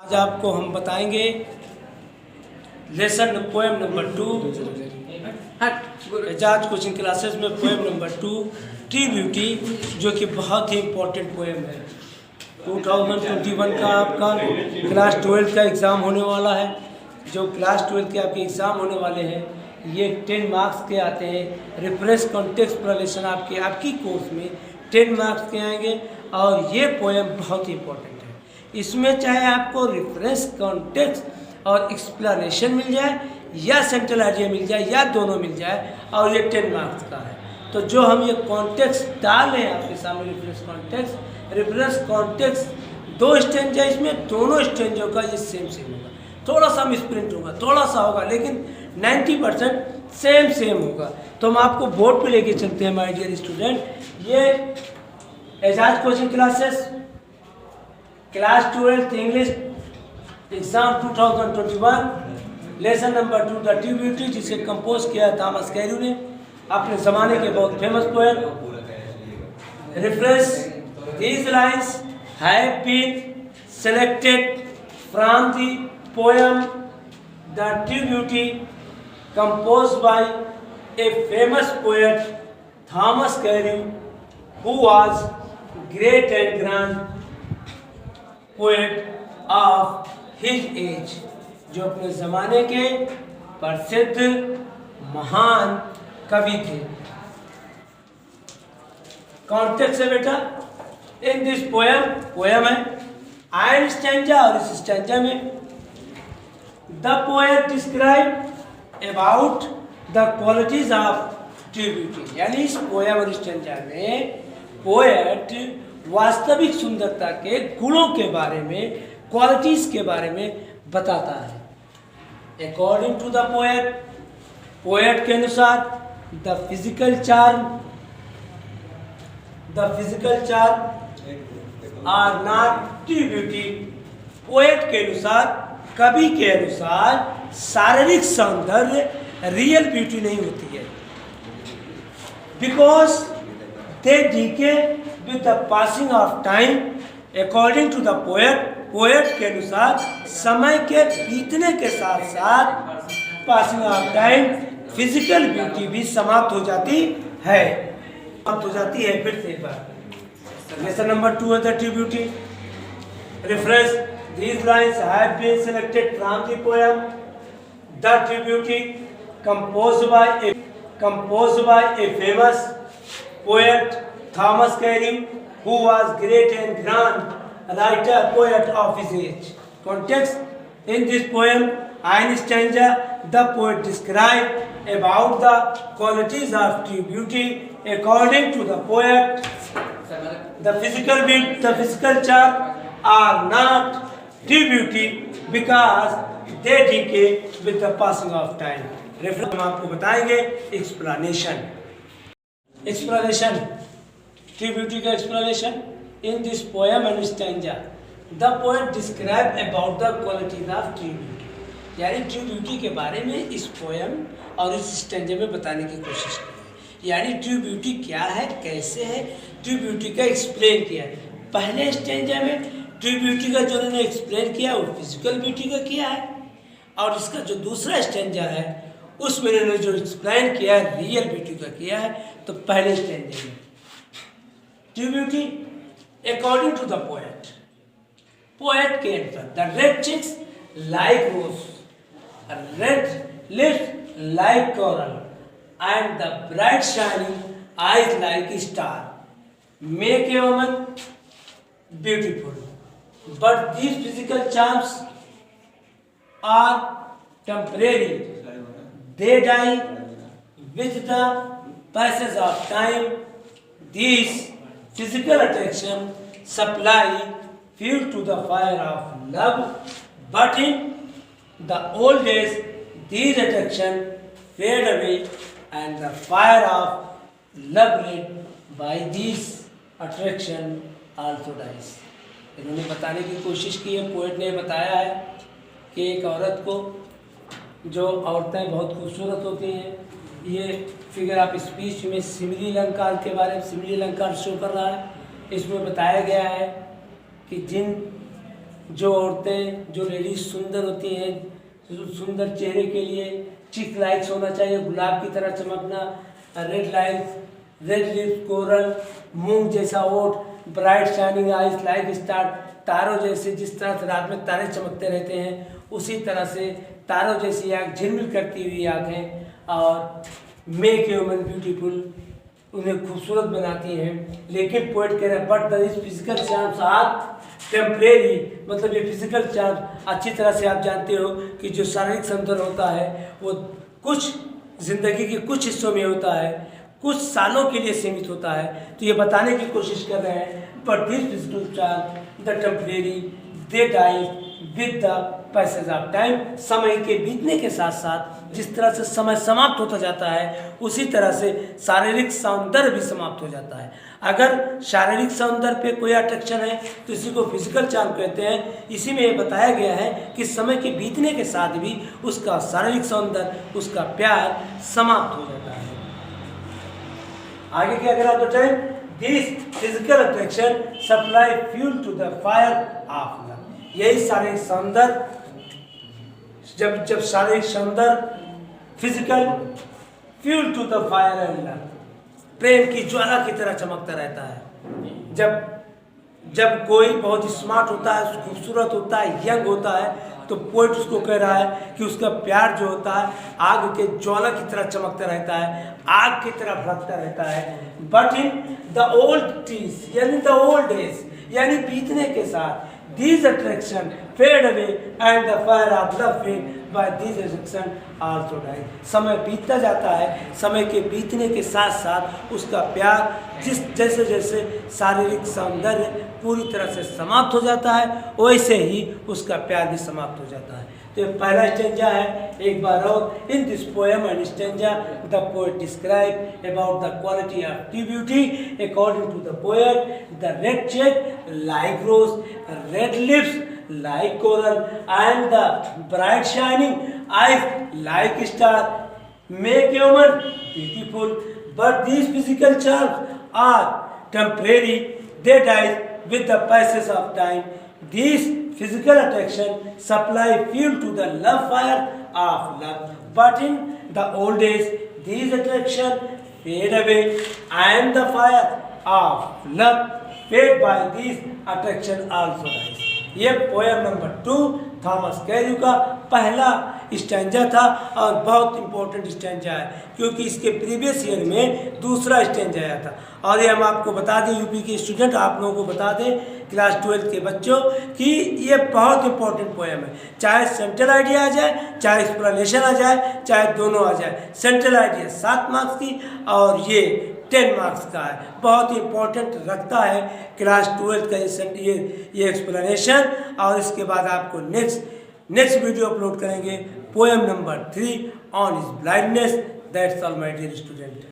आज आपको हम बताएंगे lesson poem number 2 Ejaz coaching classes में पोएम नंबर 2 ट्री ब्यूटी, जो कि बहुत ही इम्पोर्टेंट पोएम है। 2021 का आपका क्लास 12 का एग्ज़ाम होने वाला है। जो क्लास 12 के आपके एग्ज़ाम होने वाले हैं ये 10 मार्क्स के आते हैं। रेफरेंस कॉन्टेक्स्ट एक्सप्लेनेशन आपकी कोर्स में 10 मार्क्स के आएंगे और ये पोएम बहुत ही इम्पोर्टेंट है। इसमें चाहे आपको रेफरेंस कॉन्टेक्स्ट और एक्सप्लेनेशन मिल जाए या सेंट्रल आइडिया मिल जाए या दोनों मिल जाए और ये 10 मार्क्स का है। तो जो हम ये कॉन्टेक्स्ट डाल रहे हैं आपके सामने रेफरेंस कॉन्टेक्स्ट 2 स्टेंजा, इसमें दोनों स्टेंजों का ये सेम होगा। थोड़ा सा मिसप्रिंट होगा, थोड़ा सा होगा, लेकिन 90% सेम होगा। तो हम आपको बोर्ड पे लेके चलते हैं माय डियर स्टूडेंट। ये Ejaz coaching classes class 12 English exam 2021 lesson number 2 the tree beauty, जिसे कंपोज किया थॉमस कैरी ने अपने ज़माने के बहुत famous poem. Reference these lines have been selected from the poem the tree beauty composed by a famous poet Thomas Carey, who was great and grand poet of his age, जो अपने ज़माने के प्रसिद्ध महान कवि थे। कॉन्टेक्स्ट है बेटा, इन दिस पोएम है आयन स्टैंजा, और इस स्टैंजा में the poet describe about the qualities of tree beauty, यानी इस पोएम और स्टैंजा में पोएट वास्तविक सुंदरता के गुणों के बारे में, क्वालिटीज के बारे में बताता है। अकॉर्डिंग टू द पोएट के अनुसार the physical charm are not true beauty. Poet के अनुसार, कवि के अनुसार शारीरिक सौंदर्य रियल ब्यूटी नहीं होती है, because they decay with the passing of time. According to the poet के अनुसार समय के बीतने के साथ साथ passing of time physical beauty भी समाप्त हो जाती है। फिर से एक बार लेसन नंबर 2 है the tree beauty. Reference these lines have been selected from the poem The Tree Beauty, composed by a famous poet Thomas Carey, who was great and grand writer poet of his age. Context: in this poem, in stanza, the poet described about the qualities of tree beauty. According to the poet, the physical charm are not tree beauty because they decay with the passing of time. Reference हम आपको बताएंगे explanation tree beauty का explanation. In this poem and stanza the poet describe about the qualities of tree beauty, यानी tree beauty के बारे में इस poem और इस स्टैंजा में बताने की कोशिश की है। यानी ट्री ब्यूटी क्या है, कैसे है, ट्री ब्यूटी का एक्सप्लेन किया है। पहले स्टैंजा में ट्री ब्यूटी का जो उन्होंने एक्सप्लेन किया वो फिजिकल ब्यूटी का किया है, और इसका जो दूसरा स्टैंजा है उसमें उन्होंने जो एक्सप्लेन किया है रियल ब्यूटी का किया है। तो पहले स्टैंजा में true beauty according to the poet के अनुसार the red cheeks like rose, red lips like coral and the bright shining eyes like star make a woman beautiful, but these physical charms are temporary. They die with the passage of time. These physical attraction supply fuel to the fire of love, but in the old days these attraction fade away and the fire of love lit by these attraction also dies. इन्होंने बताने की कोशिश की है, poet ने बताया है कि एक औरत को, जो औरतें बहुत खूबसूरत होती हैं, ये फिगर आप स्पीच में सिमली अलंकार के बारे में, सिमली अलंकार शो कर रहा है। इसमें बताया गया है कि जिन जो औरतें, जो लेडीज सुंदर होती हैं, सुंदर चेहरे के लिए चिक लाइक्स होना चाहिए, गुलाब की तरह चमकना, रेड लाइक्स, रेड लिप्स, कोरल, मूंग जैसा ओठ, bright shining eyes like star, तारों जैसे, जिस तरह से रात में तारे चमकते रहते हैं उसी तरह से तारों जैसी आँख, झिलमिल करती हुई आँखें, और मेक ह्यूमन ब्यूटीफुल, उन्हें खूबसूरत बनाती हैं। लेकिन पोएट कह रहे हैं but the physical charms are temporary, मतलब ये फिजिकल चार्म अच्छी तरह से आप जानते हो कि जो शारीरिक सौंदर्य होता है वो कुछ जिंदगी के कुछ हिस्सों में होता है, कुछ सालों के लिए सीमित होता है। तो ये बताने की कोशिश कर रहे हैं but this physical charm the temporary they die with the passage of time, समय के बीतने के साथ साथ जिस तरह से समय समाप्त होता जाता है उसी तरह से शारीरिक सौंदर्य भी समाप्त हो जाता है। अगर शारीरिक सौंदर्य पे कोई अट्रैक्शन है तो इसी को फिजिकल चार्म कहते हैं। इसी में ये बताया गया है कि समय के बीतने के साथ भी उसका शारीरिक सौंदर्य, उसका प्यार समाप्त हो जाता है। आगे क्या करा तो time this physical attraction supply fuel to the fire of love, यही शारीरिक सौंदर्य, जब शारीरिक सौंदर्य physical fuel to the fire and love, प्रेम की ज्वाला की तरह चमकता रहता है। जब कोई बहुत स्मार्ट होता है, खूबसूरत होता है, यंग होता है, तो पोएट उसको कह रहा है कि उसका प्यार जो होता है आग के ज्वाला की तरह चमकता रहता है, आग की तरह भड़कता रहता है। But in the old days, यानी द ओल्ड डेज, यानी बीतने के साथ, these attraction fade away and the fire of love fade by these attraction also die, समय बीतता जाता है, समय के बीतने के साथ साथ उसका प्यार, जैसे जैसे शारीरिक सौंदर्य पूरी तरह से समाप्त हो जाता है वैसे ही उसका प्यार भी समाप्त हो जाता है। तो ये पहला स्टेंजा है, एक बार और। In this poem and stanza the poet describe about the quality of true beauty according to the poet, the red cheek like rose, red lips like coral, and the bright shining eyes like star make human beautiful, but these physical charms are temporary, they die with the passage of time. These physical attraction supply fuel to the love fire of love, but in the old days these attraction fade away and the fire of love fade by these attraction also dies. ये poem number 2 Thomas कैर्यू का पहला stanza था और बहुत important stanza है क्योंकि इसके previous year में दूसरा स्टैंजा आया था। और ये हम आपको बता दें, यूपी के स्टूडेंट आप लोगों को बता दें, क्लास 12 के बच्चों, कि ये बहुत इंपॉर्टेंट पोएम है। चाहे सेंट्रल आइडिया आ जाए, चाहे एक्सप्लेनेशन आ जाए, चाहे दोनों आ जाए। सेंट्रल आइडिया 7 मार्क्स की और ये 10 मार्क्स का है, बहुत इंपॉर्टेंट रखता है क्लास 12 का ये एक्सप्लेनेशन। और इसके बाद आपको नेक्स्ट वीडियो अपलोड करेंगे poem number 3 on his blindness. That's all my dear student.